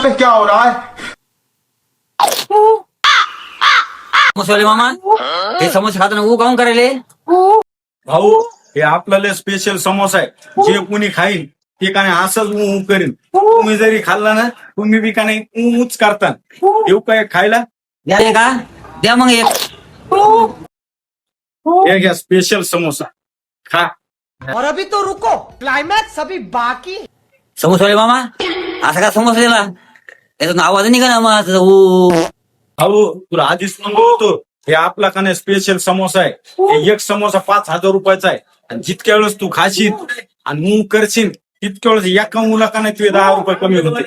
पे क्या हो रहा है? समोसेवाले मामा हे समोसे खाताना ऊ काऊन करायले? भाऊ हे आपल्याला स्पेशल समोसा आहे. जे कोणी खाईल ते का नाही असंच ऊ करीन. तुम्ही जरी खाल्ला ना तुम्ही बी का नाही ऊच करता. येऊ काय खायला? द्या हे का? द्या मग एक. हे घ्या स्पेशल समोसा खा. और अभी तो रुको, क्लाइमैक्स अभी बाकी है. समोसेवाले मामा असा का समोसा दिला? याचा आवाज नाही का ना मग असं ऊ. भाऊ तुला आधीच म्हणतो हे आपला का नाही स्पेशल समोसा आहे. हे एक समोसा 5,000 रुपयाचा आहे. आणि जितक्या वेळेस तू खाशील आणि मूग करशील तितक्या वेळेस एका मुला का नाही तुझे 10 रुपये कमी होते.